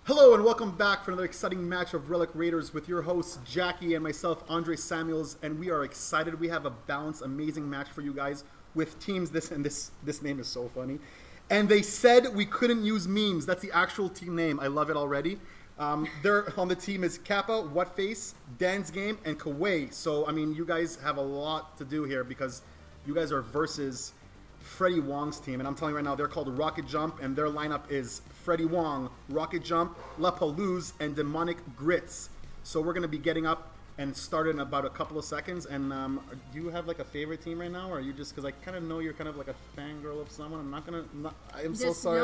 Hello and welcome back for another exciting match of Relic Raiders with your hosts Jackie and myself, Andre Samuels, and we are excited. We have a balanced, amazing match for you guys with teams. This name is so funny. And they said we couldn't use memes. That's the actual team name. I love it already. They're on the team is Kappa, Whatface, Dan's Game, and Kuwait. So I mean, you guys have a lot to do here because you guys are versus Freddie Wong's team, and I'm telling you right now, they're called RocketJump, and their lineup is Freddie Wong, RocketJump, La Palouse, and Demonic Grits. So we're going to be getting up and start in about a couple of seconds. And do you have like a favorite team right now, or are you just, because I kind of know you're kind of like a fangirl of someone. I'm not going to, I'm so sorry.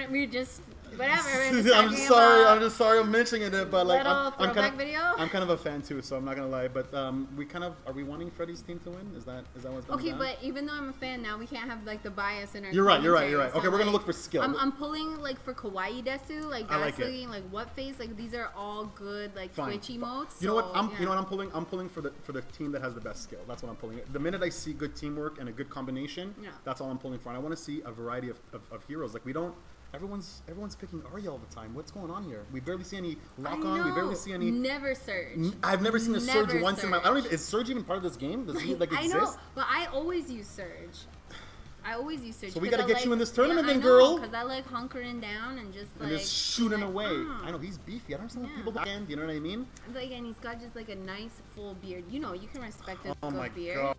We just, whatever. I'm just sorry I'm mentioning it, but like, I'm kind of a fan too, so I'm not going to lie. But are we wanting Freddie's team to win? Is that what's going on? Okay, but even though I'm a fan now, we can't have like the bias in our You're right. So Okay, we're going to look for skill. I'm pulling like for Kawaii Desu, like Gasly, like Whatface, like these are all good like Twitch emotes. You know what? You know what I'm pulling? I'm pulling for the team that has the best skill. That's what I'm pulling. The minute I see good teamwork and a good combination, that's all I'm pulling for. And I want to see a variety of heroes. Like we don't. Everyone's picking Arya all the time. What's going on here? We barely see any lock-on. We barely see any. Never Surge. I've never seen a Surge once in my. I don't even. Is Surge even part of this game? Does he like exist? I know, but I always use Surge. So we gotta get you in this tournament, then, girl. Because I like hunkering down and just shooting away. I know he's beefy. I don't understand what people back end. You know what I mean? Like, and he's got just like a nice full beard. You know, you can respect a good beard. Oh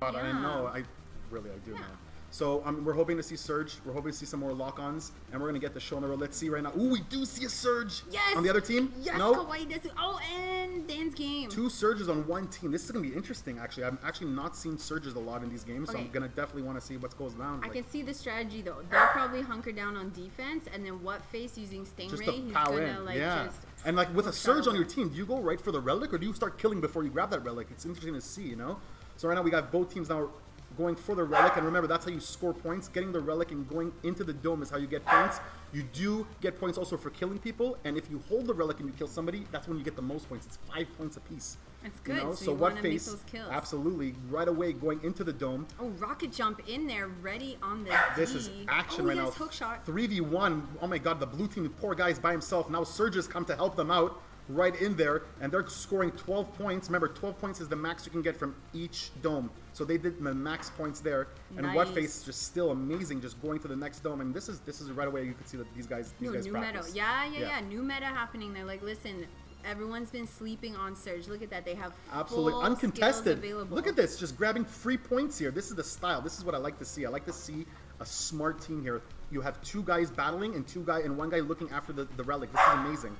my god! I know. I do, man. So we're hoping to see Surge. We're hoping to see some more lock-ons, and we're gonna get the show on the road. Let's see right now. Ooh, we do see a Surge. Yes. On the other team. Yes. No. Kawaii Desu. Oh, and Dan's Game. 2 Surges on one team. This is gonna be interesting. Actually, I've actually not seen Surges a lot in these games, so I'm gonna definitely want to see what goes down. I can see the strategy though. They'll probably hunker down on defense, and then Whatface using Stingray. He's gonna like just. And like with a Surge on your team, do you go right for the Relic, or do you start killing before you grab that Relic? It's interesting to see, you know. So right now we got both teams now going for the Relic, and remember, that's how you score points. Getting the Relic and going into the dome is how you get points. You do get points also for killing people, and if you hold the Relic and you kill somebody, that's when you get the most points. It's 5 points apiece. That's good. You know? So Whatface, absolutely, right away going into the dome. Oh, RocketJump in there, ready on the This is action right now. Hook shot. 3v1. Oh my god, the blue team, the poor guy's by himself. Now Surges come to help them out. Right in there, and they're scoring 12 points. Remember, 12 points is the max you can get from each dome. So they did the max points there. And Whatface just still amazing, just going to the next dome. And this is right away you can see that these guys new practice. Meta. Yeah. New meta happening there. Like, listen, everyone's been sleeping on Surge. Look at that. They have absolutely uncontested. Available. Look at this, just grabbing free points here. This is the style. This is what I like to see. I like to see a smart team here. You have 2 guys battling and one guy looking after the Relic. This is amazing.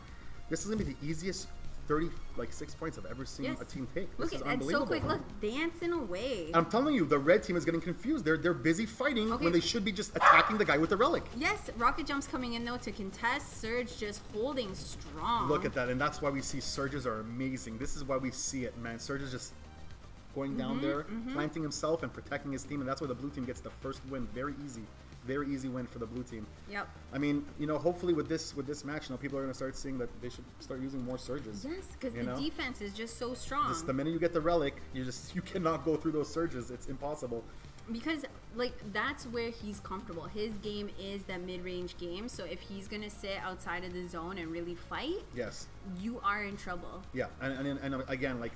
This is gonna be the easiest 36 points I've ever seen a team take. This is unbelievable. So quick. Look, dancing away. I'm telling you, the red team is getting confused. They're busy fighting when they should be just attacking the guy with the Relic. Yes, RocketJump's coming in though to contest. Surge just holding strong. Look at that, and that's why we see Surges are amazing. This is why we see it, man. Surge is just going down there, planting himself and protecting his team, and that's why the blue team gets the first win. Very easy win for the blue team. Yep. I mean, you know, hopefully with this match, you know, people are going to start seeing that they should start using more Surges. Yes, because the defense is just so strong. Just the minute you get the Relic, you cannot go through those Surges. It's impossible. Because like that's where he's comfortable. His game is that mid-range game. So if he's going to sit outside of the zone and really fight, you are in trouble. Yeah, and again, like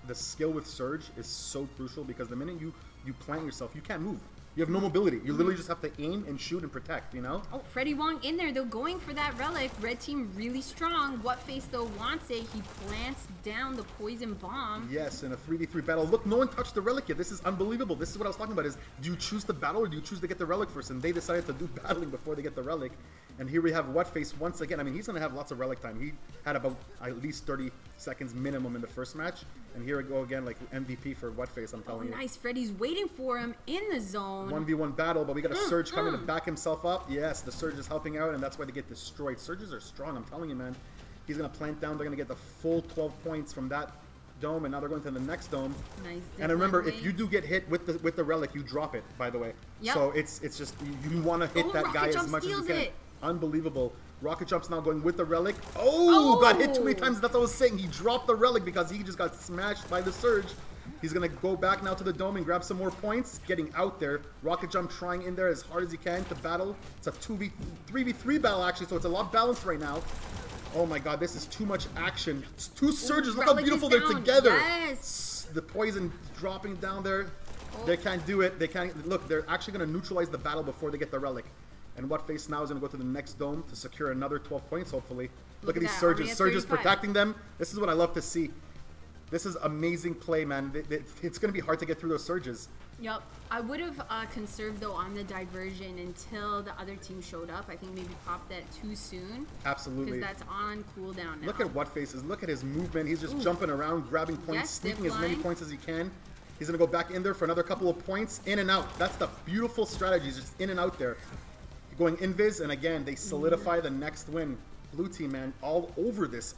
the skill with Surge is so crucial because the minute you plant yourself, you can't move. You have no mobility. You literally just have to aim and shoot and protect, you know? Oh, Freddie Wong in there. They're going for that Relic. Red team really strong. Whatface, though, wants it. He plants down the poison bomb. Yes, in a 3v3 battle. Look, no one touched the Relic yet. This is unbelievable. This is what I was talking about is, do you choose the battle or do you choose to get the Relic first? And they decided to do battling before they get the Relic. And here we have Whatface once again. I mean, he's going to have lots of Relic time. He had about at least 30 seconds minimum in the first match. And here we go again, like MVP for Whatface, I'm telling you. Nice. Freddie's waiting for him in the zone. 1v1 battle, but we got a Surge coming to back himself up. Yes, the Surge is helping out, and that's why they get destroyed. Surges are strong, I'm telling you, man. He's going to plant down. They're going to get the full 12 points from that dome, and now they're going to the next dome. Nice. And remember, if you do get hit with the Relic, you drop it, by the way. Yep. So it's just, you want to hit that guy as much as you can. Unbelievable. RocketJump's now going with the Relic. Oh, got hit too many times. That's what I was saying. He dropped the Relic because he just got smashed by the Surge. He's going to go back now to the dome and grab some more points. Getting out there. RocketJump trying in there as hard as he can to battle. It's a 3v3 battle, actually, so it's a lot balanced right now. Oh my god, this is too much action. It's two surges. Look how beautiful they're together. Yes. The poison dropping down there. They can't do it. They can't. Look, they're actually going to neutralize the battle before they get the relic. And Whatface now is going to go to the next dome to secure another 12 points, hopefully. Look at these surges. Surges protecting them. This is what I love to see. This is amazing play, man. It's going to be hard to get through those surges. Yep. I would have conserved, though, on the diversion until the other team showed up. I think maybe popped that too soon. Absolutely. Because that's on cooldown now. Look at Whatface's. Look at his movement. He's just jumping around, grabbing points, sneaking as many points as he can. He's going to go back in there for another couple of points. In and out. That's the beautiful strategy. He's just in and out there. Going invis, and again, they solidify the next win. Blue team, man, all over this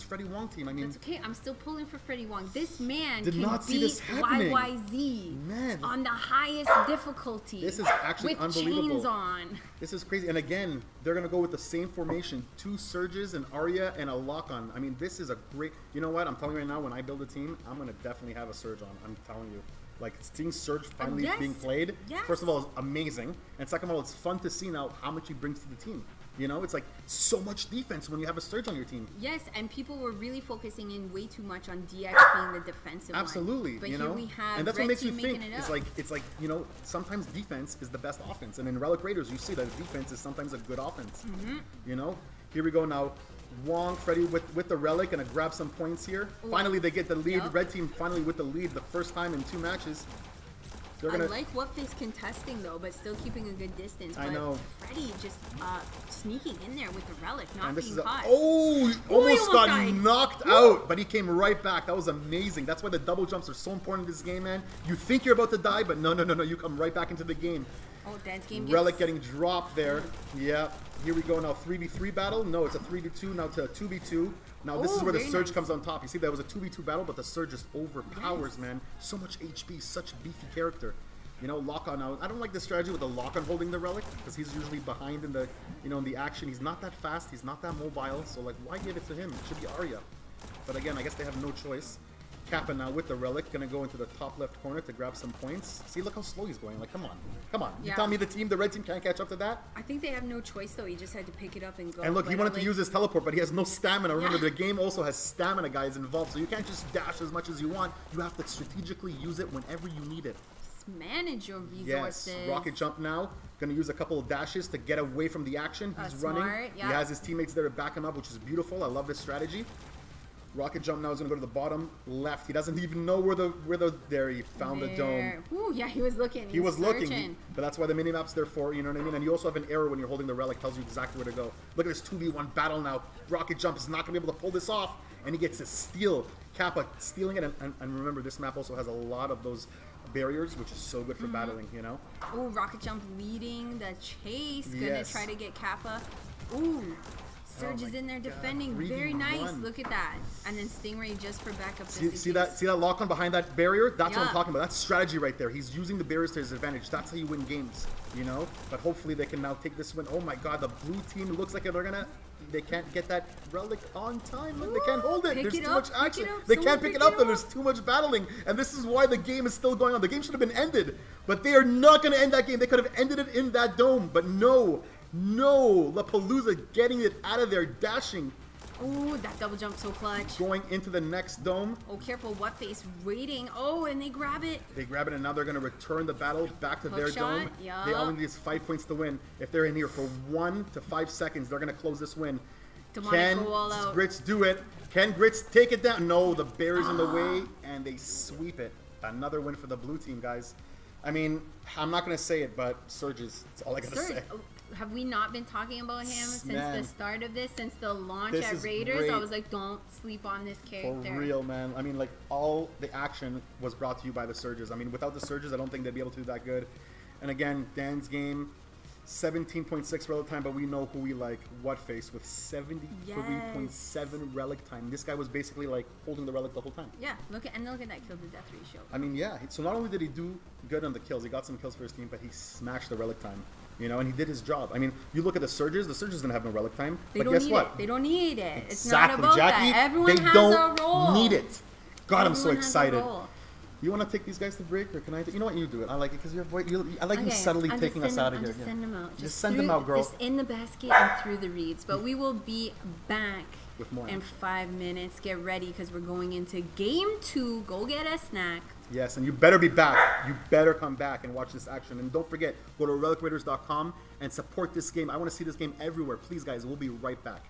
Freddie Wong team. I mean, that's okay. I'm still pulling for Freddie Wong. This man did not see this happening. YYZ man, on the highest difficulty. This is actually with unbelievable. Chains on. This is crazy. And again, they're gonna go with the same formation: 2 surges, an Arya, and a lock-on. I mean, this is a great. You know what? I'm telling you right now, when I build a team, I'm gonna definitely have a surge on. I'm telling you. Like, seeing Surge finally being played, first of all, is amazing. And second of all, it's fun to see now how much he brings to the team. You know, it's like so much defense when you have a Surge on your team. Yes, and people were really focusing in way too much on DX being the defensive Absolutely, one. But you here know? we have and that's what makes you think. It's like, you know, sometimes defense is the best offense. And in Relic Raiders, you see that defense is sometimes a good offense. You know? Here we go now. Wong, Freddie with the Relic, gonna grab some points here. Finally, they get the lead. Red team finally with the lead the first time in 2 matches. I like Whatface contesting, though, but still keeping a good distance. But I know. Freddie just sneaking in there with the Relic, not being caught. Oh, almost got knocked out, but he came right back. That was amazing. That's why the double jumps are so important in this game, man. You think you're about to die, but no. You come right back into the game. Oh, dance game. Relic getting dropped there. Yeah. Here we go now. 3v3 battle. No, it's a 3v2 now to a 2v2. Now this is where the Surge comes on top. You see, that was a 2v2 battle, but the Surge just overpowers, man. So much HP, such beefy character. You know, lock-on now. I don't like the strategy with the lock-on holding the Relic, because he's usually behind in the, you know, in the action. He's not that fast. He's not that mobile. So, like, why give it to him? It should be Arya. But again, I guess they have no choice. Kappa now with the Relic, gonna go into the top left corner to grab some points. See, look how slow he's going. Like, come on. You tell me the red team can't catch up to that? I think they have no choice, though. He just had to pick it up and go. And look, he wanted to use his teleport, but he has no stamina. Remember, the game also has stamina guys involved, so you can't just dash as much as you want. You have to strategically use it whenever you need it. Just manage your resources. Yes, RocketJump now. Gonna use a couple of dashes to get away from the action. He's running. He has his teammates there to back him up, which is beautiful. I love this strategy. RocketJump now is going to go to the bottom left. He doesn't even know there he found the dome. Ooh, yeah, he was looking. He was looking. But that's why the minimap's there for, you know what I mean? And you also have an arrow when you're holding the Relic, tells you exactly where to go. Look at this 2v1 battle now. RocketJump is not going to be able to pull this off. And he gets to steal. Kappa stealing it. And remember, this map also has a lot of those barriers, which is so good for battling, you know? Ooh, RocketJump leading the chase. Gonna try to get Kappa. Ooh. Surge is in there defending. Very nice. Look at that. And then Stingray just for backup. See that lock on behind that barrier? That's what I'm talking about. That's strategy right there. He's using the barriers to his advantage. That's how you win games, you know? But hopefully they can now take this win. Oh my god, the blue team looks like they can't get that Relic on time. Like, they can't hold it. There's too much action. They can't pick it up, though. There's too much battling. And this is why the game is still going on. The game should have been ended. But they are not going to end that game. They could have ended it in that dome. But no. No, LaPalooza getting it out of there, dashing. Ooh, that double jump so clutch. Going into the next dome. Oh, careful, Whatface waiting. Oh, and they grab it. They grab it, and now they're going to return the battle back to their dome. They only need 5 points to win. If they're in here for 1 to 5 seconds, they're going to close this win. Can Grits do it? Can Grits take it down? No, the bear's in the way, and they sweep it. Another win for the blue team, guys. I mean, I'm not going to say it, but Surges. That's all I got to say. Have we not been talking about him since the start of this? Since the launch at Raiders? I was like, don't sleep on this character. For real, man. I mean, like, all the action was brought to you by the Surges. I mean, without the Surges, I don't think they'd be able to do that good. And again, Dan's game, 17.6 relic time, but we know who we like. Whatface with 73.7 relic time. This guy was basically like holding the relic the whole time. Yeah, look at that kill to death ratio. I mean, yeah. So not only did he do good on the kills, he got some kills for his team, but he smashed the relic time. You know, and he did his job. I mean, you look at the Surges didn't have no relic time. But guess what? They don't need it. Exactly. It's not about Jackie, that. Everyone has a role. They don't need it. God, I'm so excited. You want to take these guys to break, or can I? You know what? You do it. I like it because your voice. I like you subtly taking us out of here. Just send them out. Just send them out, girl. Just in the basket and through the reeds. But we will be back with more in 5 minutes. Get ready because we're going into game 2. Go get a snack. Yes, and you better be back. You better come back and watch this action. And don't forget, go to relicraiders.com and support this game. I want to see this game everywhere. Please, guys, we'll be right back.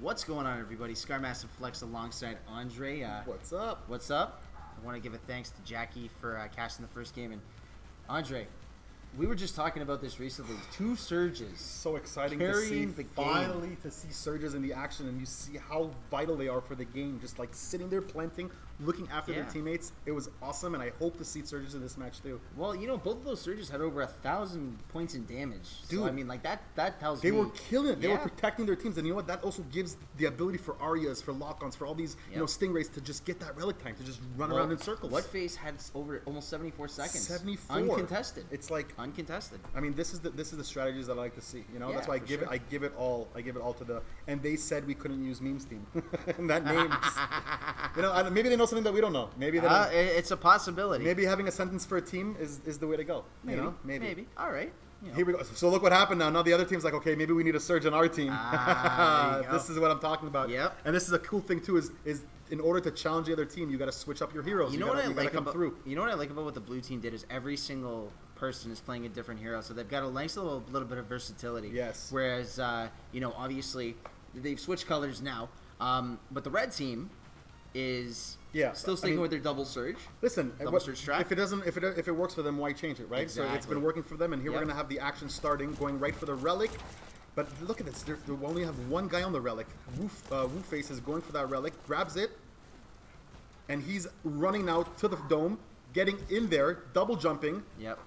What's going on, everybody? Scarmaster Flex alongside Andre. What's up? What's up? I want to give a thanks to Jackie for casting the first game. And Andre, we were just talking about this recently. 2 surges. So exciting to see. Finally to see surges in the action, and you see how vital they are for the game. Just like sitting there planting, looking after their teammates. It was awesome, and I hope to see surges in this match too. Well, you know, both of those surges had over 1,000 points in damage. Dude, so, I mean, like that tells me. They were killing it. They were protecting their teams, and you know what? That also gives the ability for Aryas, for lock-ons, for all these Stingrays to just get that relic time, to just run around in circles. Whatface had over almost 74 seconds. 74. Uncontested. It's like uncontested. I mean, this is the strategies that I like to see. You know, that's why I give it all to the. And they said we couldn't use memes team. And that name, just, you know, maybe they know something that we don't know. Maybe they don't. It's a possibility. Maybe having a sentence for a team is the way to go. Maybe. You know, maybe. All right. You know. Here we go. So look what happened now. Now the other team's like, okay, maybe we need a surge on our team. This is what I'm talking about. Yep. And this is a cool thing too. Is in order to challenge the other team, you got to switch up your heroes. You know what I like about what the blue team did is every single person is playing a different hero, so they've got a nice little bit of versatility. Yes. Whereas you know, obviously they've switched colors now, but the red team is still sticking with their double surge. Listen, double surge strat. If it works for them, why change it, right? Exactly. So it's been working for them, and here we're gonna have the action starting, going right for the relic. But look at this. They only have one guy on the relic. Wooface is going for that relic, grabs it, and he's running now to the dome, getting in there, double jumping. Yep.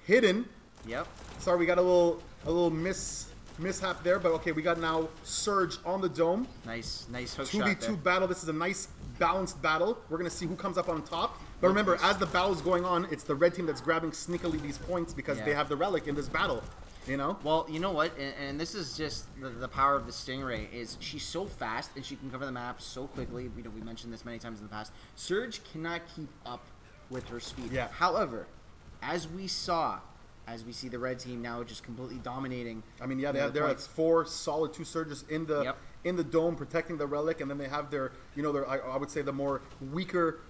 Hidden. Yep. Sorry, we got a little mishap there, but okay, we got now surge on the dome. Nice hook shot. 2v2 battle. This is a nice balanced battle. We're gonna see who comes up on top. But remember, as the battle is going on, it's the red team that's grabbing sneakily these points because they have the relic in this battle. You know? Well, you know what? And this is just the power of the Stingray is she's so fast and she can cover the map so quickly. You know, we mentioned this many times in the past. Surge cannot keep up with her speed. Yeah. However, as we see the red team now just completely dominating. I mean, they're at 4 solid 2 surges in the dome protecting the relic, and then they have their I would say the more weaker.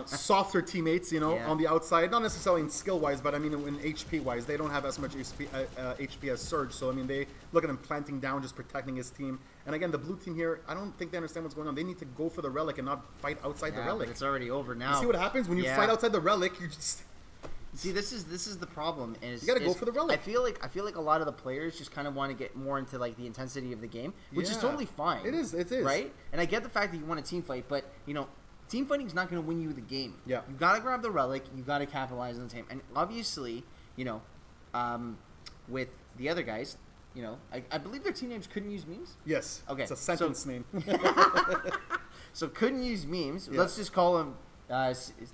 Softer teammates, you know, on the outside, not necessarily in skill-wise, but I mean in HP-wise, they don't have as much HP as Surge. So I mean, they look at him planting down, just protecting his team. And again, the blue team here, I don't think they understand what's going on. They need to go for the relic and not fight outside the relic. But it's already over now. You see what happens when you fight outside the relic? You just see this is the problem. Is you gotta go for the relic. I feel like a lot of the players just kind of want to get more into like the intensity of the game, which is totally fine. It is, right. And I get the fact that you want a team fight, but you know. Team fighting is not going to win you the game. Yeah. You got to grab the relic. You got to capitalize on the team. And obviously, you know, with the other guys, you know, I believe their team names couldn't use memes. Yes. Okay. It's a sentence name. So couldn't use memes. Yeah. Let's just call them.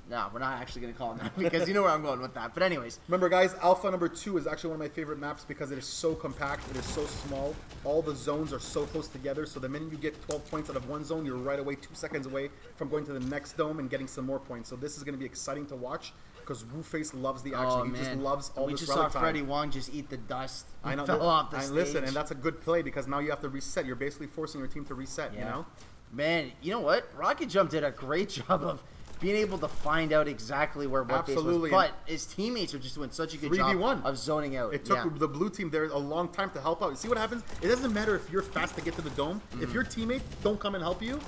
No, we're not actually going to call them that because you know where I'm going with that. But anyways. Remember, guys, Alpha number 2 is actually one of my favorite maps because it is so compact. It is so small. All the zones are so close together. So the minute you get 12 points out of one zone, you're right away 2 seconds away from going to the next dome and getting some more points. So this is going to be exciting to watch because Wooface loves the action. He just loves all this relic time. We just saw Freddie Wong just eat the dust. I know. Fell off the stage. Listen, and that's a good play because now you have to reset. You're basically forcing your team to reset, you know? Man, you know what? RocketJump did a great job of being able to find out exactly where Wooface was, but his teammates are just doing such a good job of zoning out. It took the blue team there a long time to help out. See what happens? It doesn't matter if you're fast to get to the dome. If your teammates don't come and help you,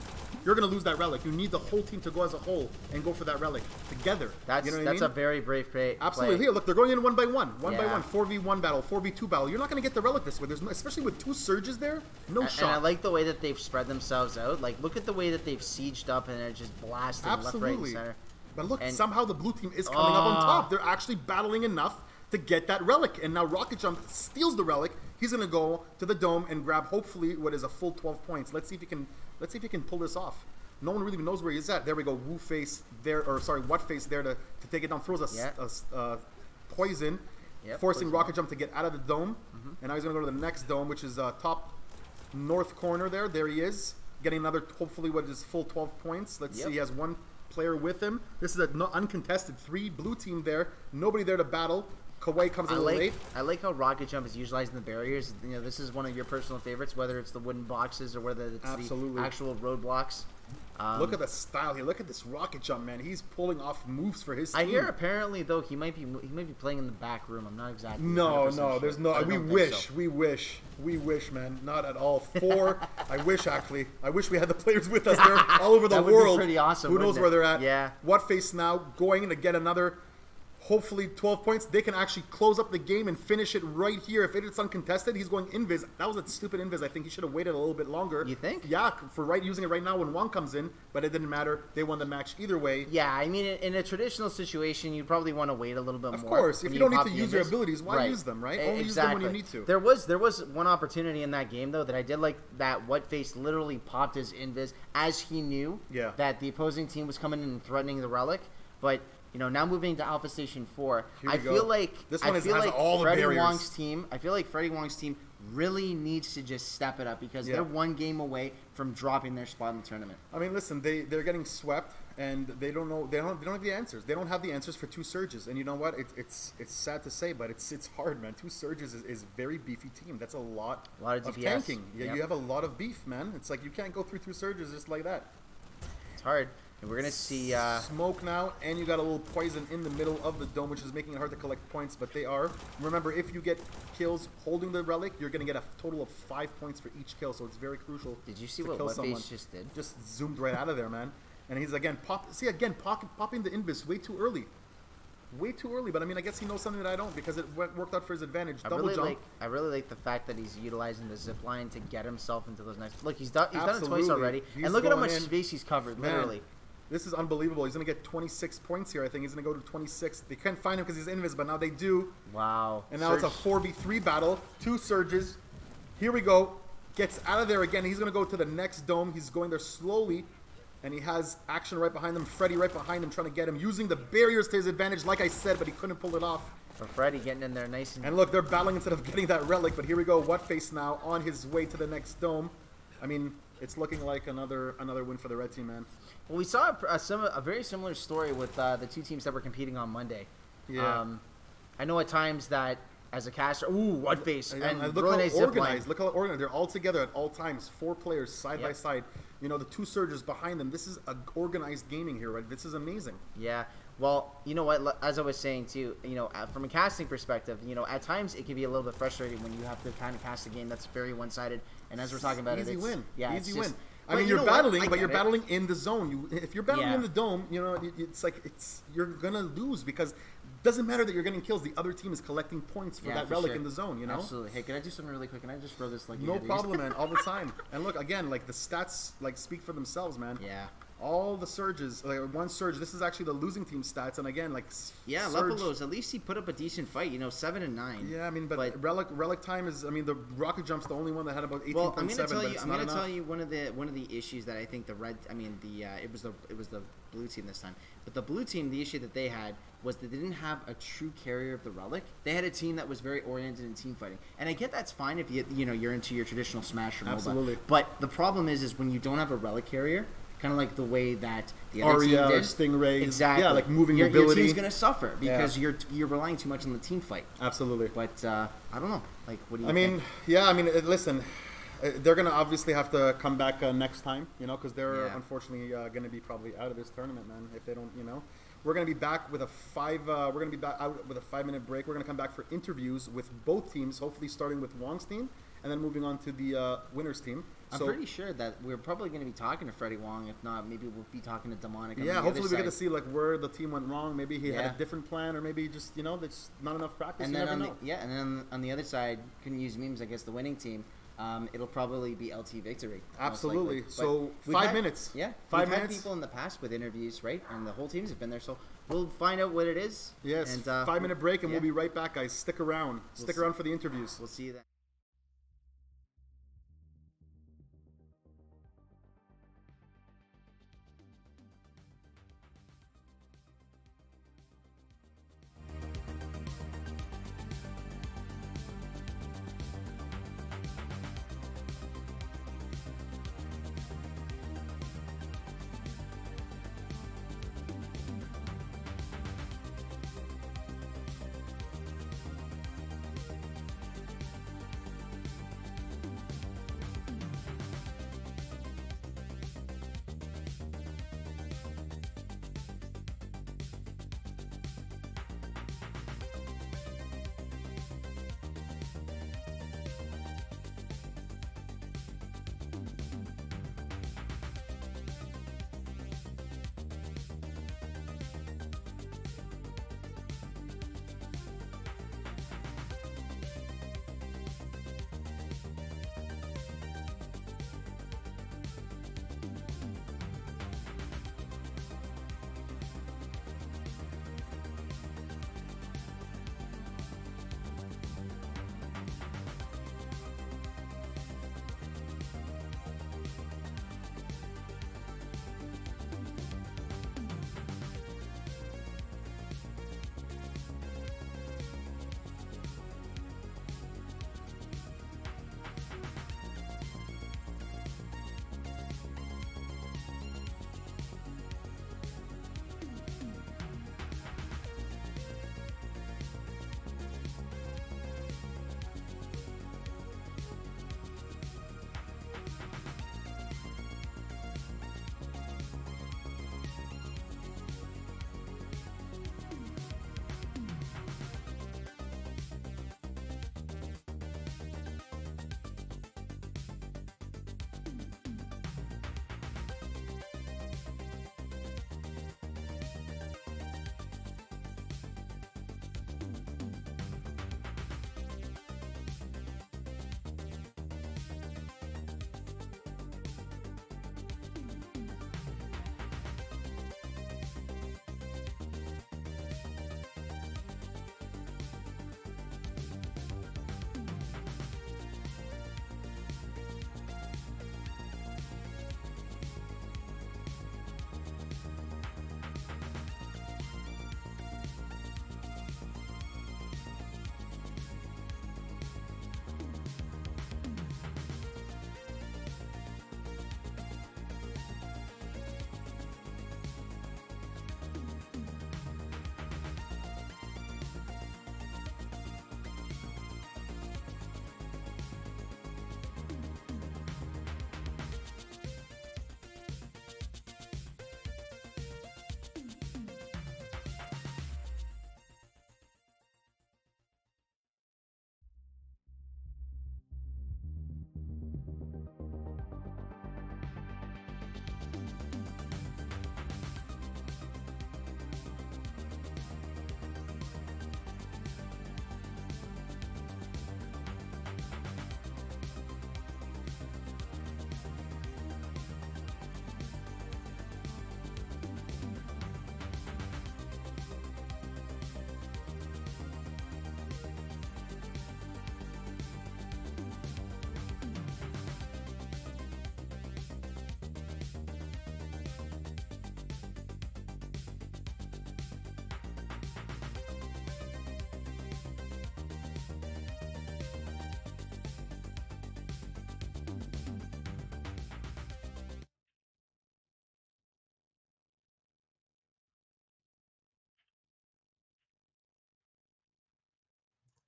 you're going to lose that relic. You need the whole team to go as a whole and go for that relic together. That's a very brave play. Absolutely. Here, look, they're going in one by one, 4v1 battle, 4v2 battle. You're not going to get the relic this way. There's especially with 2 surges there, no shot. And I like the way that they've spread themselves out. Like, look at the way that they've sieged up and they're just blasting left, right, and center. But look, somehow the blue team is coming up on top. They're actually battling enough to get that relic. And now RocketJump steals the relic. He's going to go to the dome and grab, hopefully, what is a full 12 points. Let's see if he can pull this off. No one really knows where he's at. There we go. Wooface there, or sorry, Whatface there to take it down. Throws a poison, forcing RocketJump to get out of the dome. And now he's going to go to the next dome, which is top north corner there. There he is. Getting another, hopefully, what is full 12 points. Let's see. He has one player with him. This is an uncontested 3 blue team there. Nobody there to battle. Kawaii comes a little late. I like how RocketJump is utilizing the barriers. You know, this is one of your personal favorites, whether it's the wooden boxes or whether it's the actual roadblocks. Look at the style here. Look at this RocketJump, man. He's pulling off moves for his team. I hear apparently though he might be playing in the back room. I'm not exactly. No, there's no. We wish, man. Not at all. 4. I wish actually. I wish we had the players with us. They're all over the world. Be pretty awesome. Who knows where they're at? Yeah. Whatface now going to get another. hopefully 12 points. They can actually close up the game and finish it right here. If it's uncontested, he's going invis. That was a stupid invis. I think he should have waited a little bit longer. You think? Yeah, using it right now when Wong comes in, but it didn't matter. They won the match either way. Yeah, I mean, in a traditional situation, you'd probably want to wait a little bit more. Of course. If you don't need to use your abilities, why use them, right? Only use them when you need to. There was one opportunity in that game, though, that I did like, that Whatface literally popped his invis as he knew that the opposing team was coming in and threatening the Relic, but... You know, now moving to Alpha Station 4, I feel like Freddie Wong's team really needs to just step it up because they're one game away from dropping their spot in the tournament. I mean, listen, they're getting swept and they don't have the answers. They don't have the answers for two Surges, and you know what? It's sad to say, but it's hard, man. Two Surges is a very beefy team. That's a lot of tanking. Yeah, you have a lot of beef, man. It's like you can't go through two Surges just like that. It's hard. And we're going to see... smoke now, and you got a little poison in the middle of the dome, which is making it hard to collect points, but they are. Remember, if you get kills holding the Relic, you're going to get a total of 5 points for each kill, so it's very crucial. Did you see what Whatface just did? Just zoomed right out of there, man. And he's, again, popping the invis way too early. Way too early, but I mean, I guess he knows something that I don't because it worked out for his advantage. I really like the fact that he's utilizing the zip line to get himself into those nice... Look, he's done it twice already, and look at how much space he's covered, literally. This is unbelievable. He's going to get 26 points here. I think he's going to go to 26. They can't find him because he's invis, but now they do. Wow. And now it's a 4v3 battle. Two Surges. Here we go. Gets out of there again. He's going to go to the next dome. He's going there slowly. And he has action right behind him. Freddie right behind him trying to get him. Using the barriers to his advantage, like I said, but he couldn't pull it off. For Freddie getting in there nice and... And look, they're battling instead of getting that Relic. But here we go. Whatface now on his way to the next dome. I mean, it's looking like another win for the red team, man. Well, we saw a very similar story with the two teams that were competing on Monday. Yeah. I know at times that as a caster, Whatface, and look really how nice organized. Look how organized. They're all together at all times. 4 players side by side. You know, the 2 Surges behind them. This is organized gaming here, right? This is amazing. Yeah. Well, you know what? As I was saying too, you know, from a casting perspective, you know, at times it can be a little bit frustrating when you have to kind of cast a game that's very one-sided. And as we're talking about easy win. Yeah, easy win. I mean, you're battling, but you're battling in the zone. If you're battling in the dome, you know, it's like you're gonna lose because it doesn't matter that you're getting kills. The other team is collecting points for that Relic in the zone. You know. Absolutely. Hey, can I do something really quick? Can I just throw this like? No problem, man. All the time. And look, again, like the stats like speak for themselves, man. Yeah. All the Surges, like one Surge. This is actually the losing team stats, and again, like Lepelos. At least he put up a decent fight. You know, 7 and 9. Yeah, I mean, but Relic time is. I mean, the RocketJump's the only one that had about 18.7. Well, I'm gonna tell you one of the issues that I think it was the blue team this time. But the blue team, the issue that they had was that they didn't have a true carrier of the Relic. They had a team that was very oriented in team fighting, and I get that's fine if you're into your traditional Smash or MOBA. Absolutely. But the problem is when you don't have a Relic carrier. Kind of like the way that the other Arya, team did. Stingray, exactly. Yeah, like moving mobility. Your team's gonna suffer because you're relying too much on the team fight. Absolutely. But I don't know. Like, what do you? Listen, they're gonna obviously have to come back next time, you know, because they're unfortunately gonna be probably out of this tournament, man. If they don't, you know, we're gonna be back with a 5-minute break. We're gonna come back for interviews with both teams, hopefully starting with Wong's team and then moving on to the winners team. I'm pretty sure that we're probably going to be talking to Freddie Wong. If not, maybe we'll be talking to Demonic. Yeah, hopefully we get to see like where the team went wrong. Maybe he had a different plan, or maybe just there's not enough practice. And then and then on the other side, couldn't use memes. I guess the winning team. It'll probably be LT victory. Absolutely. So 5 minutes. Yeah, 5 minutes. We've had people in the past with interviews, right? And the whole teams have been there. So we'll find out what it is. Yes. And 5-minute break, and we'll be right back, guys. Stick around. Stick around for the interviews. We'll see you then.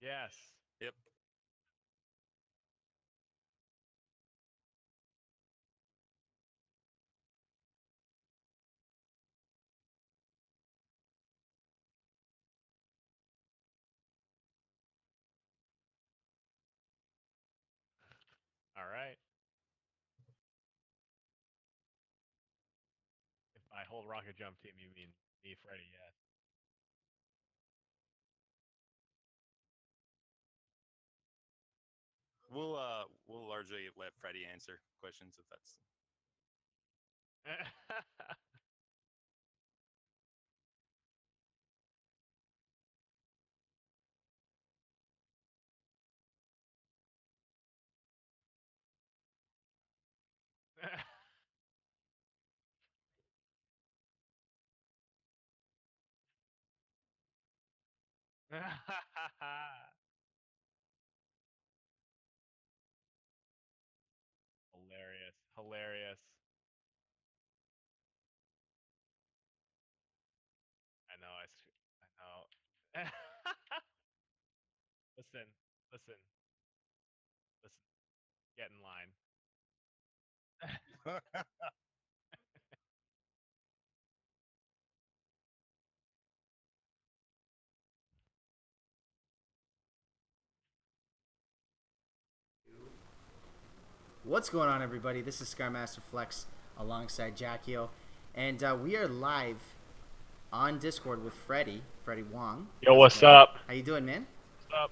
Yes. Yep. All right. If by whole rocket jump team, you mean me, Freddie? Yes. We'll largely let Freddie answer questions if that's. Hilarious. Hilarious. I know. I know. Listen. Listen. Listen. Get in line. What's going on, everybody? This is Skymaster Flex alongside Jackio, and we are live on Discord with Freddie Wong. Yo, what's up? How you doing, man? What's up?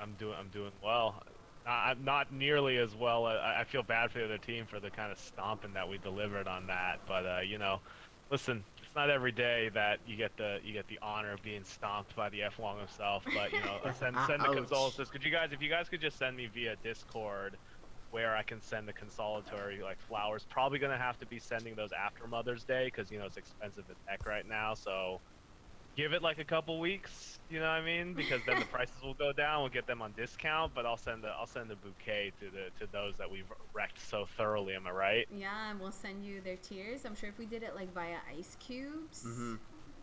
I'm doing well. I'm not nearly as well. I feel bad for the other team for the kind of stomping that we delivered on that, but you know, listen, it's not every day that you get the honor of being stomped by the F Wong himself. But you know, send the condolences. If you guys could just send me via Discord, where I can send the consolatory like flowers. Probably gonna have to be sending those after Mother's Day because you know it's expensive as heck right now. So give it like a couple weeks, you know what I mean? Because then the prices will go down. We'll get them on discount, but I'll send a bouquet to those that we've wrecked so thoroughly. Am I right? Yeah, and we'll send you their tears. I'm sure if we did it like via ice cubes,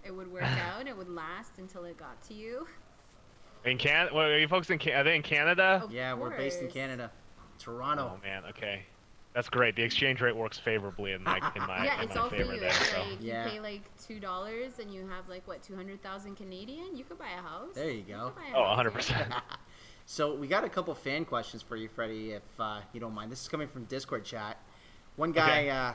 it would work out. It would last until it got to you. In Canada? Well, are you folks are they in Canada? Yeah, we're based in Canada. Toronto. Oh man, okay, that's great. The exchange rate works favorably in my yeah, in it's my all favor for you. there. It's So. like you pay like $2 and you have like what 200,000 Canadian. You could buy a house. There you go. Oh, 100%. So we got a couple fan questions for you, Freddie, if you don't mind. This is coming from Discord chat. One guy,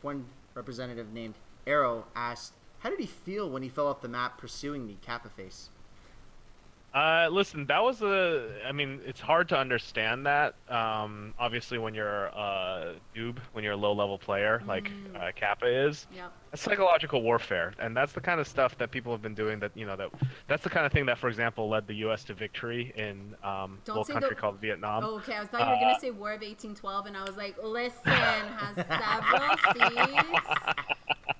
one representative named Arrow asked, "How did he feel when he fell off the map pursuing the Kappa face?" Listen, that was I mean, it's hard to understand that. Obviously, when you're a noob, when you're a low-level player, like Kappa is, that's psychological warfare, and that's the kind of stuff that people have been doing. That you know, that's the kind of thing that, for example, led the U.S. to victory in a little country called Vietnam. Oh, okay, I thought you were gonna say War of 1812, and I was like, listen, has several seats.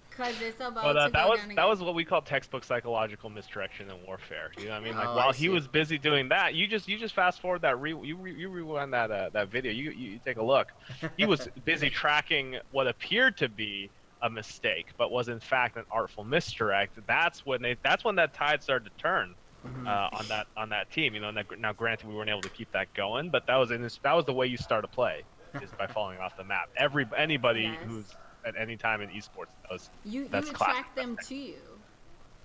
Because it's about to go down again. That was what we call textbook psychological misdirection in warfare. You know what I mean? Like Oh, while he was busy doing that, you just fast forward that you rewind that video. You take a look. He was busy tracking what appeared to be a mistake, but was in fact an artful misdirect. That's when that tide started to turn on that team. You know, now granted we weren't able to keep that going, but that was the way you start a play, is by falling off the map. Anybody who's at any time in esports knows you that's attract them to you.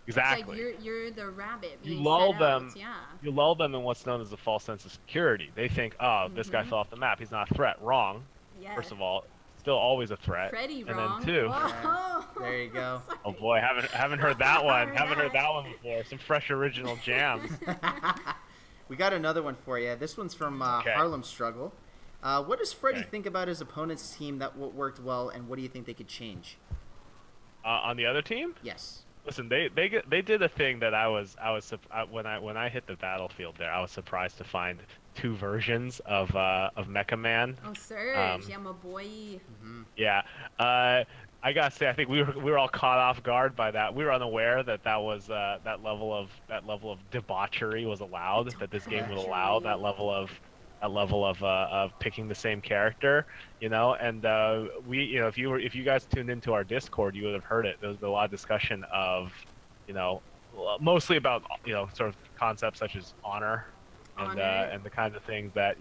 Exactly. It's like you're the rabbit. You lull them. You lull them in what's known as a false sense of security. They think, oh, this guy fell off the map. He's not a threat. Wrong. Yes. First of all, still always a threat. Freddie and wrong. then two. Yeah, there you go. Oh boy, haven't heard that one. Haven't heard that one before. Some fresh original jams. We got another one for you. This one's from Harlem Struggle. What does Freddie think about his opponent's team that worked well, and what do you think they could change? On the other team? Yes. Listen, they did a thing that when I hit the battlefield there, I was surprised to find two versions of Mecha Man. Oh, Surge, yeah, my boy. Yeah. I gotta say, I think we were all caught off guard by that. We were unaware that was that level of debauchery was allowed. That this game would allow that level of picking the same character, you know. And we, you know, if you guys tuned into our Discord, you would have heard it. There was a lot of discussion of, you know, mostly about, you know, sort of concepts such as honor and the kind of things that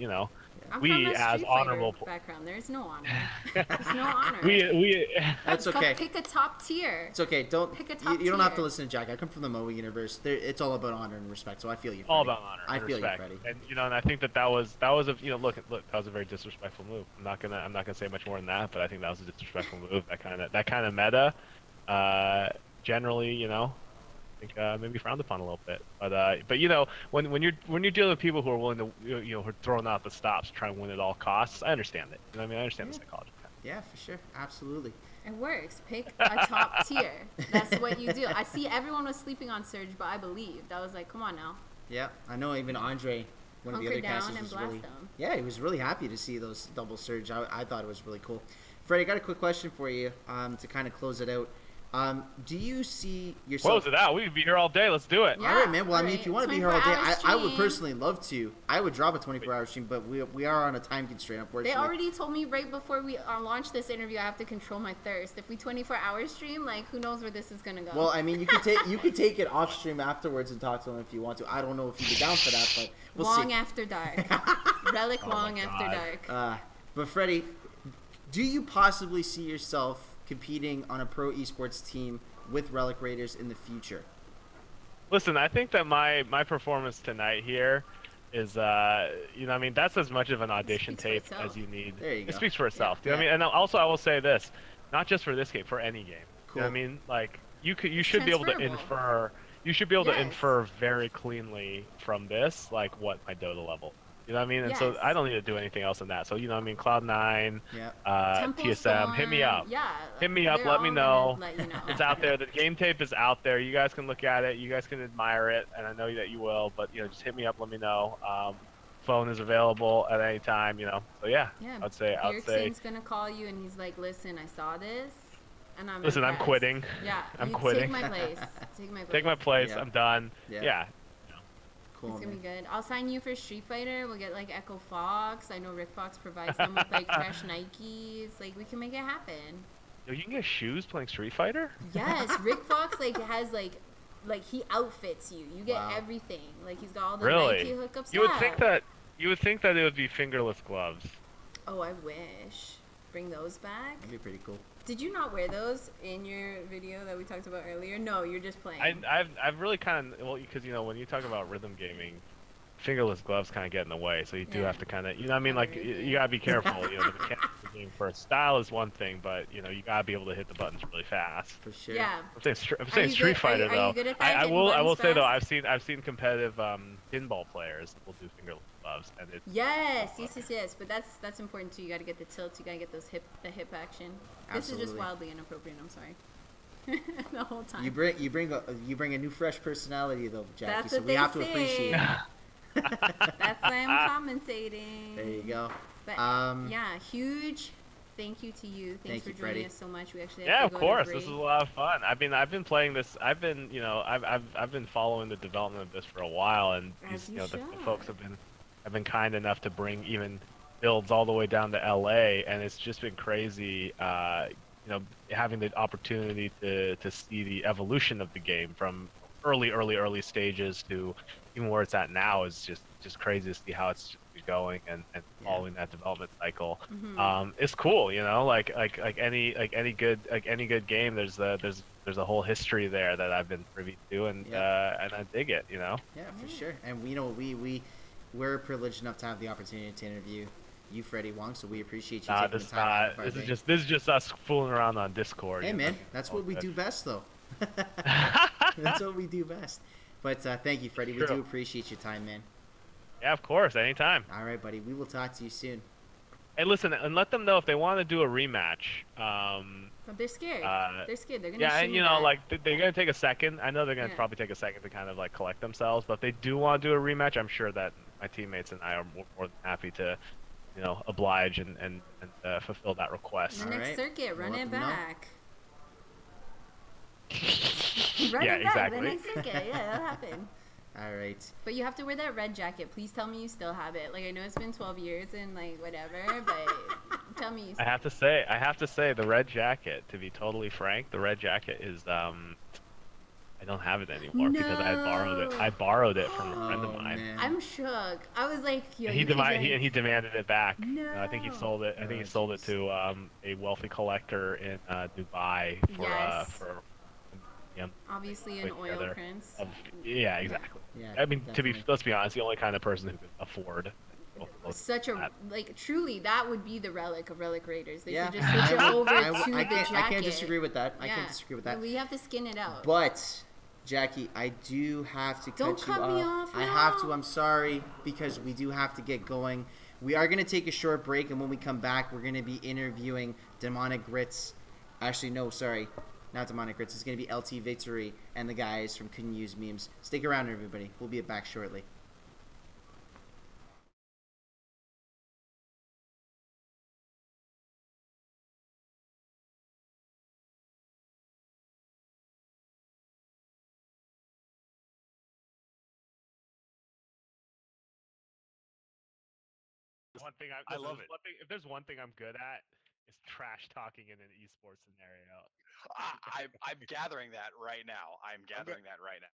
I'm we from a as Street honorable Fighter background. There's no honor. There's no honor. That's okay. Pick a top tier. It's okay. Don't pick a top you don't have to tier. listen to Jack. I come from the MOA universe. It's all about honor and respect. So I feel you, Freddie. all about honor. I and feel respect. you, Freddie. And and I think that was a look that was a very disrespectful move. I'm not gonna say much more than that, but I think that was a disrespectful move. That kind of meta, generally, I think maybe frowned upon a little bit. But when you're dealing with people who are willing to who are throwing out the stops, trying to win at all costs, I understand it. I understand the psychology. Yeah, for sure, absolutely. It works. Pick a top tier. That's what you do. I see everyone was sleeping on Surge, but I believed. I was like, come on now. Yeah, I know. Even Andre, one of the other casters, was really them. he was really happy to see those double Surge. I thought it was really cool. Freddie, I got a quick question for you to kind of close it out. Do you see yourself... Close it out. We could be here all day. Let's do it. Yeah, all right, man. Well, I mean, if you want to be here all day, I would personally love to. I would drop a 24-hour stream, but we are on a time constraint, unfortunately. They already told me right before we launch this interview, I have to control my thirst. If we 24-hour stream, like, who knows where this is going to go. Well, I mean, you could take it off stream afterwards and talk to them if you want to. I don't know if you'd be down for that, but we'll Wong see. After Dark. Relic Wong After Dark. But, Freddie, do you possibly see yourself competing on a pro esports team with Relic Raiders in the future? Listen, I think that my performance tonight here is that's as much of an audition tape as you need. There you go. It speaks for itself. Yeah. I mean? And also I will say this, not just for this game, for any game. Cool. You know what I mean? Like you should be able to infer to infer very cleanly from this like what my Dota level. You know what I mean? And so I don't need to do anything else than that. So, Cloud9, TSM, hit me up. Yeah. Hit me up, let me know. It's out there. The game tape is out there. You guys can look at it. You guys can admire it, and I know that you will. But, just hit me up, let me know. Phone is available at any time, So, yeah. I'd say. Ericsson's going to call you, and he's like, listen, I saw this, and I'm Listen, impressed. I'm quitting. Yeah. I'm quitting. Take my place. Take my place. Yeah. I'm done. Yeah. Cool, it's gonna be good. I'll sign you for Street Fighter. We'll get like Echo Fox. I know Rick Fox provides them with like fresh Nikes. Like we can make it happen. Yo, you can get shoes playing Street Fighter? Yes, Rick Fox has like he outfits you. You get everything. Like he's got all the Nike hookups. You would think that it would be fingerless gloves. Oh, I wish. Bring those back. That'd be pretty cool. Did you not wear those in your video that we talked about earlier? No, you're just playing. I've really kind of because when you talk about rhythm gaming, fingerless gloves kind of get in the way, so you do have to kind of like you gotta be careful. The mechanics of the game first. Style is one thing, but you gotta be able to hit the buttons really fast. For sure. Yeah. I'm saying Street Fighter though. I will say though I've seen competitive pinball players that will do fingerless gloves, and it's yes. But that's important too. You gotta get the tilt. You gotta get the hip action. This is just wildly inappropriate. I'm sorry. The whole time. You bring a new fresh personality though, Jackie. That's so what we have they to say. appreciate it. That's why I'm commentating. There you go. But huge thank you to you. Thanks for joining Freddie. us so much. We actually have to of go course. to This is a lot of fun. I've been playing this. I've been following the development of this for a while, and the folks have been kind enough to bring even builds all the way down to LA, and it's just been crazy. Having the opportunity to see the evolution of the game from early stages to even where it's at now is just crazy to see how it's going and following that development cycle. Mm-hmm. It's cool, like any good game. There's a whole history there that I've been privy to, and I dig it. Yeah, for sure. And we're privileged enough to have the opportunity to interview you, Freddie Wong, so we appreciate you taking the time. This is just us fooling around on Discord. Hey man, that's what we do best though. That's what we do best. But thank you, Freddie. We do appreciate your time, man. Yeah, of course, anytime. All right, buddy. We will talk to you soon. Hey, listen, and let them know if they want to do a rematch. But they're scared. They're scared. They're gonna. Yeah, and they're gonna take a second. I know they're gonna probably take a second to kind of collect themselves. But if they do want to do a rematch, I'm sure that my teammates and I are more than happy to, oblige and fulfill that request. The next circuit, run it back. Exactly. The next circuit, that'll happen. All right. But you have to wear that red jacket. Please tell me you still have it. I know it's been 12 years and whatever, but tell me. I have to say, the red jacket. To be totally frank, the red jacket is I don't have it anymore because I borrowed it. I borrowed it from a friend of mine. Man. I'm shook. I was like, yo, he demanded it back. No. I think he sold it. I think he sold it to a wealthy collector in Dubai for obviously an oil prince. Yeah, exactly. Yeah, I mean, let's be honest, the only kind of person who could afford such a truly that would be the relic of Relic Raiders. They should just switch it over to the jacket. I can't disagree with that. I can't disagree with that. We have to skin it out. But Jackie, I do have to Don't cut me off. I have to. I'm sorry because we do have to get going. We are going to take a short break, and when we come back, we're going to be interviewing Demonic Grits. Actually, no, sorry. Not Demonic Grits. It's going to be LT Victory and the guys from Couldn't Use Memes. Stick around, everybody. We'll be back shortly. One thing I love it. If there's one thing I'm good at, it's trash talking in an esports scenario. I'm gathering that right now. I'm gathering that right now.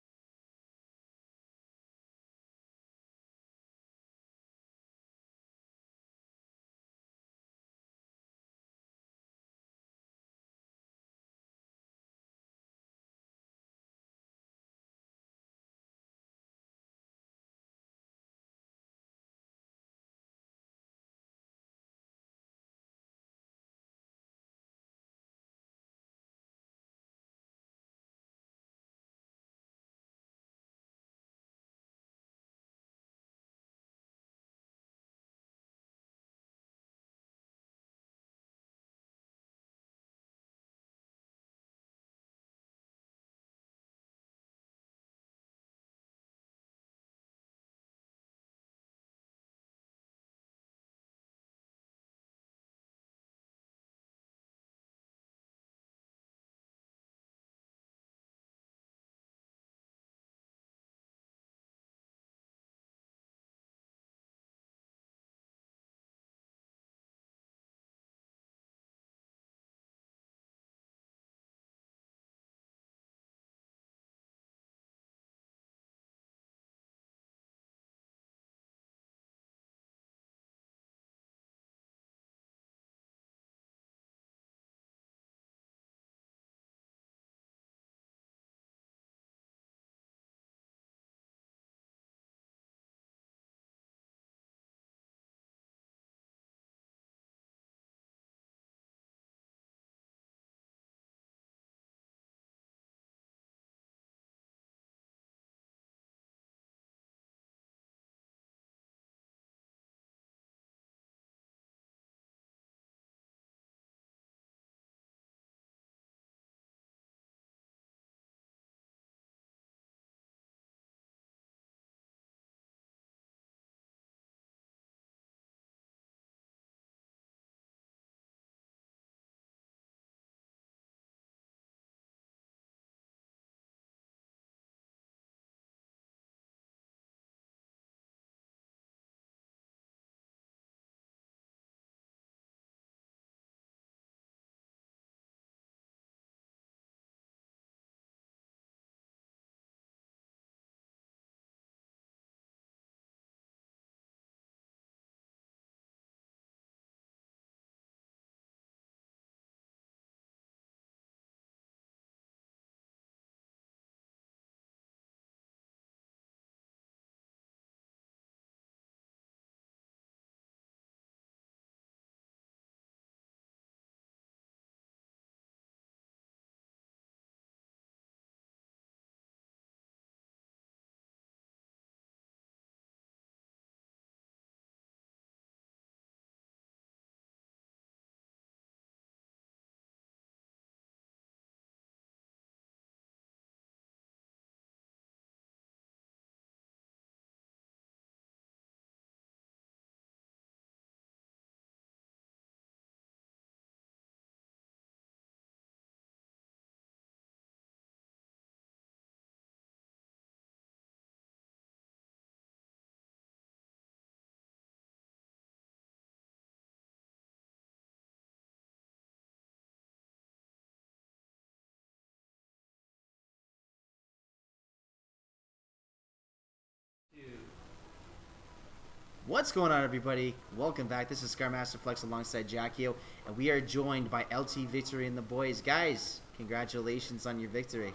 What's going on, everybody? Welcome back. This is Scarmaster Flex alongside Jackio, and we are joined by LT Victory and the boys. Guys, congratulations on your victory.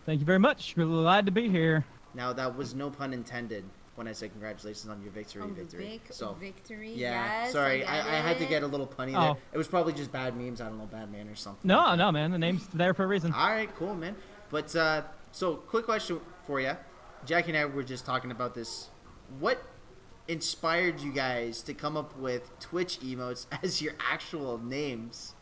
Thank you very much. We're glad to be here. Now, that was no pun intended when I said congratulations on your victory. Victory. Yeah, yes, sorry, I had to get a little punny there. It was probably just bad memes. I don't know, bad man or something. No, no, man. The name's there for a reason. All right, cool, man. But so, quick question for you. Jackie and I were just talking about this. What inspired you guys to come up with Twitch emotes as your actual names?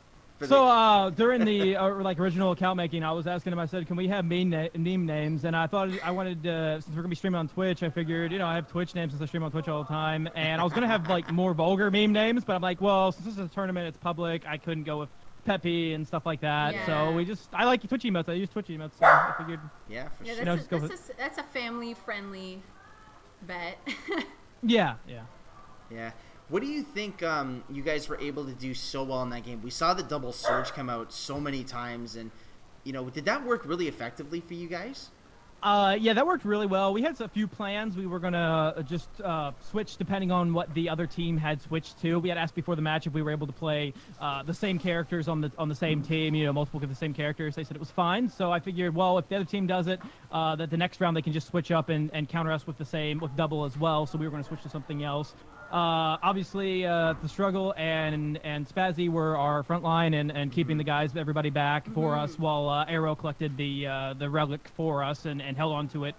So during the original account making, I was asking him. I said, "Can we have meme names?" And I thought I wanted since we're gonna be streaming on Twitch, I figured I have Twitch names since I stream on Twitch all the time, and I was gonna have more vulgar meme names, but I'm like, well, since this is a tournament, it's public. I couldn't go with Peppy and stuff like that. Yeah. So I like Twitch emotes. I use Twitch emotes. So I figured. Yeah, for sure. That's a family friendly bet. Yeah. What do you think you guys were able to do so well in that game? We saw the double surge come out so many times, and did that work really effectively for you guys? Yeah, that worked really well. We had a few plans. We were gonna just switch depending on what the other team had switched to. We had asked before the match if we were able to play the same characters on the same team. Multiple of the same characters. They said it was fine. So I figured, well, if the other team does it, that the next round they can just switch up and counter us with double as well. So we were gonna switch to something else. Obviously, the struggle and Spazzy were our front line and keeping everybody back for us, while Arrow collected the relic for us and held on to it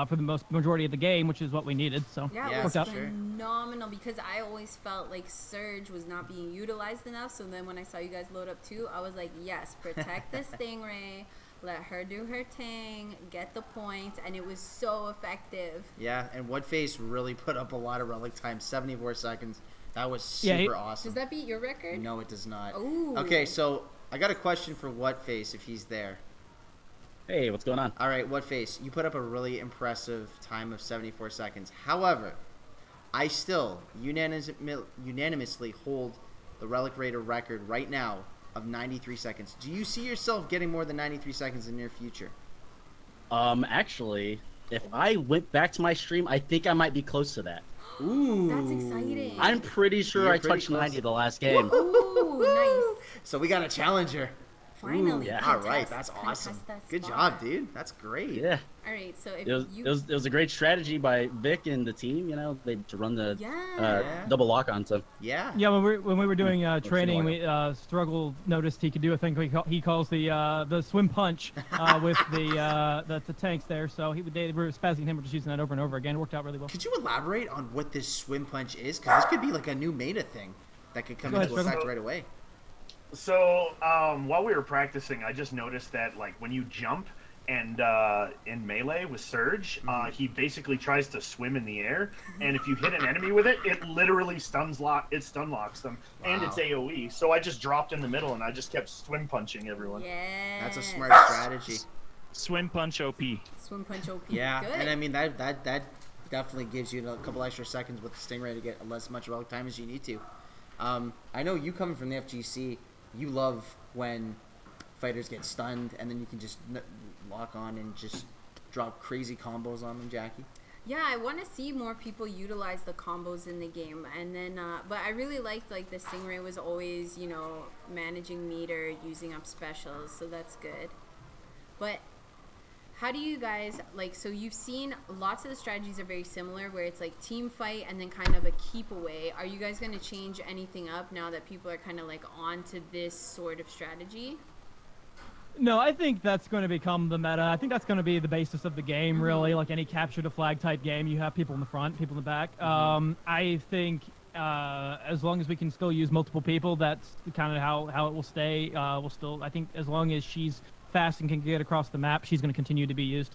for the majority of the game, which is what we needed. So it was phenomenal because I always felt like Surge was not being utilized enough. So then when I saw you guys load up too, I was like, yes, protect the Stingray. Let her do her thing, get the points, and it was so effective. Yeah, and Whatface really put up a lot of relic time, 74 seconds. That was super awesome. Does that beat your record? No, it does not. Ooh. Okay, so I got a question for Whatface if he's there. Hey, what's going on? All right, Whatface, you put up a really impressive time of 74 seconds. However, I still unanimously hold the Relic Raider record right now of 93 seconds. Do you see yourself getting more than 93 seconds in the near future? Actually, if I went back to my stream, I think I might be close to that. Ooh. That's exciting. I'm pretty sure I touched 90 the last game. Ooh, nice. So we got a challenger. Finally. Yeah. All right, that's awesome. Good job, dude. That's great. Yeah. All right, so if it was a great strategy by Vic and the team, to run the double lock on them. Yeah. Yeah, when we were doing training, we Struggle noticed he could do a thing he calls the swim punch with the tanks there. So they were spazzing him, we're just using that over and over again. It worked out really well. Could you elaborate on what this swim punch is? Because this could be like a new meta thing that could come into effect right away. So while we were practicing, I just noticed that when you jump and in melee with Surge, he basically tries to swim in the air, and if you hit an enemy with it, it literally stun locks them, and it's AoE. So I just dropped in the middle and I just kept swim punching everyone. Yeah, that's a smart strategy. Swim punch OP. Swim punch OP. Yeah, good. and I mean that definitely gives you a couple extra seconds with the Stingray to get as much relic time as you need to. I know you coming from the FGC. You love when fighters get stunned and then you can just lock on and just drop crazy combos on them, Jackie. Yeah, I want to see more people utilize the combos in the game, and then but I really liked the Stingray was always managing meter, using up specials, so that's good. But how do you guys so you've seen lots of the strategies are very similar where it's team fight and then kind of a keep away. Are you guys going to change anything up now that people are kind of on to this sort of strategy? No, I think that's going to become the meta. I think that's going to be the basis of the game, really. Like any capture the flag type game, you have people in the front, people in the back. I think as long as we can still use multiple people, that's kind of how it will stay. I think as long as she's fast and can get across the map, she's going to continue to be used.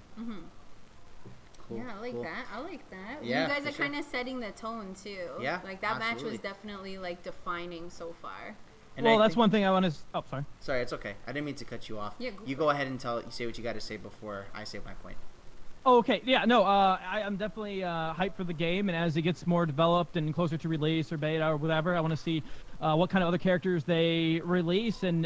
Cool, yeah, I like that. I like that. Yeah, you guys are kind of setting the tone too. Yeah, that match was definitely defining so far. And well, that's one thing I want to. Oh, sorry. Sorry, it's okay. I didn't mean to cut you off. Yeah, you go ahead and say what you got to say before I say my point. Oh, okay. Yeah, no, I'm definitely hyped for the game, and as it gets more developed and closer to release or beta or whatever, I want to see what kind of other characters they release and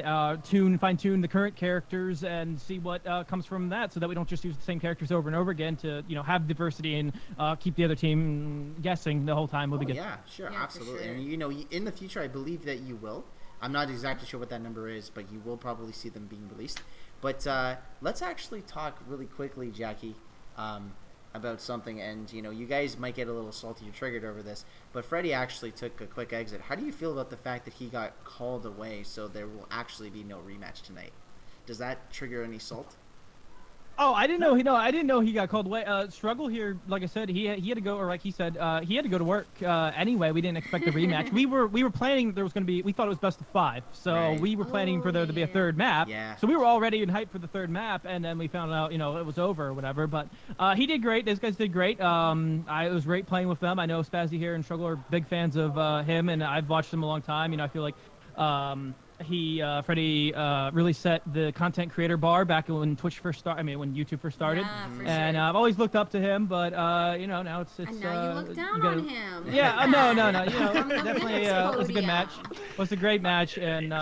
fine-tune the current characters and see what comes from that, so that we don't just use the same characters over and over again to, have diversity and keep the other team guessing the whole time. Will be good. Yeah, sure, absolutely. Sure. And, in the future, I believe that you will. I'm not exactly sure what that number is, but you will probably see them being released. But let's actually talk really quickly, Jackie, about something, and you guys might get a little salty or triggered over this, but Freddie actually took a quick exit. How do you feel about the fact that he got called away, so there will actually be no rematch tonight? Does that trigger any salt? Oh, I didn't know. I didn't know he got called away. Struggle here, like I said, he had to go, or like he said, he had to go to work anyway. We didn't expect a rematch. we were planning there was going to be. We thought it was best of 5, so we were planning for there to be a third map. Yeah. So we were all ready and hyped for the third map, and then we found out, it was over or whatever. But he did great. Those guys did great. It was great playing with them. I know Spazzy here and Struggle are big fans of him, and I've watched him a long time. I feel like. Freddie really set the content creator bar back when Twitch first started. When YouTube first started. Yeah, for and sure. I've always looked up to him, but now it's. And now you look down on him. Yeah, no. Definitely, it was a good match. It was a great match, and.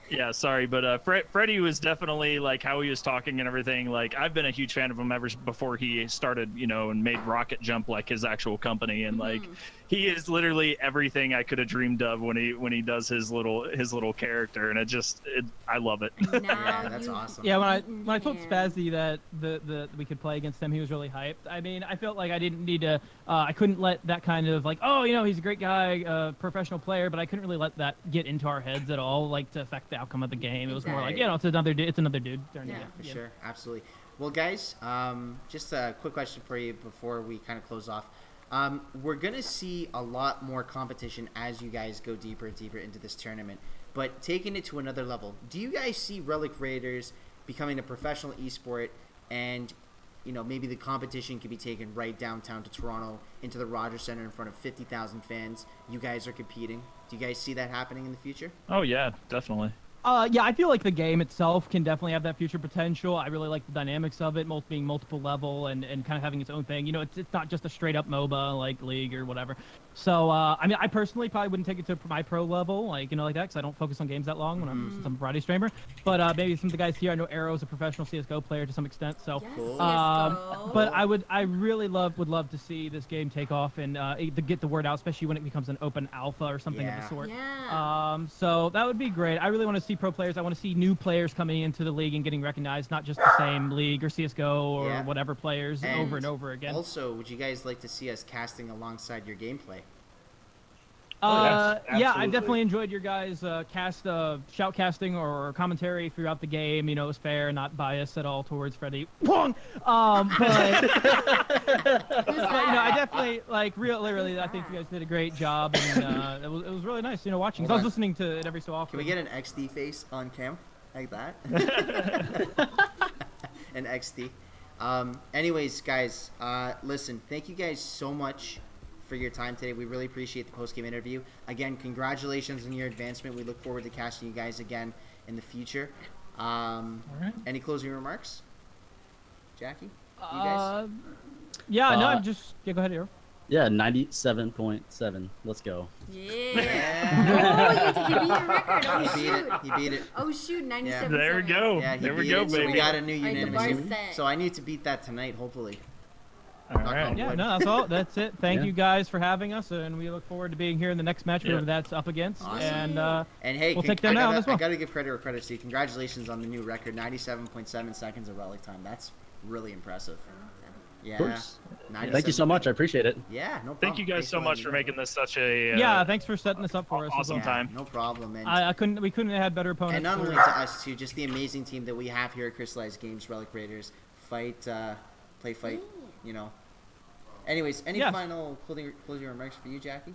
Yeah, sorry, but Freddie was definitely, like, how he was talking and everything. Like, I've been a huge fan of him ever before he started, and made RocketJump like his actual company, and like he is literally everything I could have dreamed of when he does his little character, and I love it. Yeah, that's awesome. Yeah, when I told Spazzy that we could play against him, he was really hyped. I felt like I didn't need to. I couldn't let that kind of like, he's a great guy, professional player, but I couldn't really let that get into our heads at all, like to affect the outcome of the game. It was more like, it's another dude. Yeah, for sure, absolutely. Well, guys, just a quick question for you before we kind of close off. We're gonna see a lot more competition as you guys go deeper and deeper into this tournament, but taking it to another level. Do you guys see Relic Raiders becoming a professional esport, and maybe the competition could be taken right downtown to Toronto into the Rogers Centre in front of 50,000 fans? You guys are competing. Do you guys see that happening in the future? Oh yeah, definitely. Yeah, I feel like the game itself can definitely have that future potential. I really like the dynamics of it, being multiple level and kind of having its own thing. It's not just a straight up MOBA like League or whatever. So, I personally probably wouldn't take it to my pro level, like that, because I don't focus on games that long since I'm a variety streamer. But maybe some of the guys here, I know Arrow's a professional CS:GO player to some extent. So, yes, but I really would love to see this game take off and get the word out, especially when it becomes an open alpha or something of the sort. Yeah. So that would be great. I really want to see pro players. I want to see new players coming into the league and getting recognized, not just the same League or CS:GO or whatever players over and over again. Also, would you guys like to see us casting alongside your gameplay? Yeah, I definitely enjoyed your guys' shoutcasting or commentary throughout the game. It was fair, not biased at all towards Freddie Wong. But I definitely really, I think you guys did a great job, and it was really nice, watching. 'Cause I was listening to it every so often. Can we get an XD face on cam like that? An XD. Anyways, guys, listen. Thank you guys so much for your time today. We really appreciate the post-game interview. Again, congratulations on your advancement. We look forward to casting you guys again in the future. All right. Any closing remarks? Jackie? You guys? Yeah, no, go ahead, Hero. Yeah, 97.7. Let's go. Yeah. Oh, you beat your record. Oh, He beat it. Oh, shoot, 97. There we go. Yeah, there we go, baby. baby. So we got a new unanimous. set. So I need to beat that tonight, hopefully. All right. Yeah, no, that's all. That's it. Thank you guys for having us, and we look forward to being here in the next match, whoever that's up against. Awesome. And hey, we'll take them out as well. I got to give credit where credit's due. Congratulations on the new record, 97.7 seconds of Relic time. That's really impressive. Yeah. Of course. Thank you so much. I appreciate it. Yeah, no problem. Thank you guys so much for making this such a thanks for setting this up for us. Awesome time. No problem. And we couldn't have had better opponents. And not only to us too, just the amazing team that we have here at Crystallized Games, Relic Raiders, fight. Anyways, any final closing remarks for you, Jackie?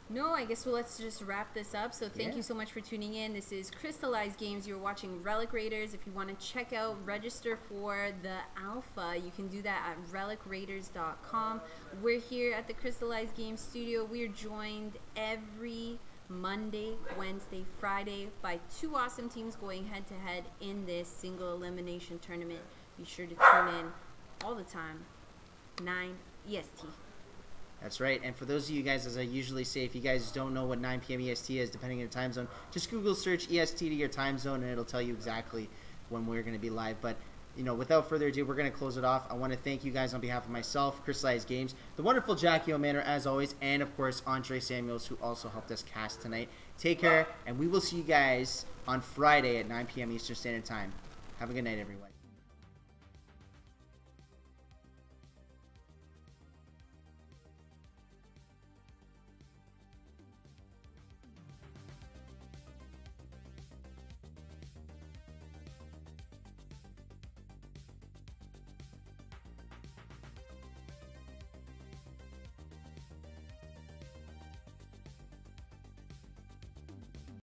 No, I guess let's just wrap this up. So thank you so much for tuning in. This is Crystallized Games. You're watching Relic Raiders. If you want to check out, register for the alpha, you can do that at relicraiders.com. We're here at the Crystallized Games studio. We are joined every Monday, Wednesday, Friday by 2 awesome teams going head-to-head in this single elimination tournament. Be sure to tune in. all the time, 9 EST. That's right. And for those of you guys, as I usually say, if you guys don't know what 9 p.m. EST is, depending on your time zone, just Google search EST to your time zone, and it'll tell you exactly when we're going to be live. But, you know, without further ado, we're going to close it off. I want to thank you guys on behalf of myself, Crystallized Games, the wonderful Jackie O'Manor, as always, and, of course, Andre Samuels, who also helped us cast tonight. Take care, and we will see you guys on Friday at 9 p.m. Eastern Standard Time. Have a good night, everyone.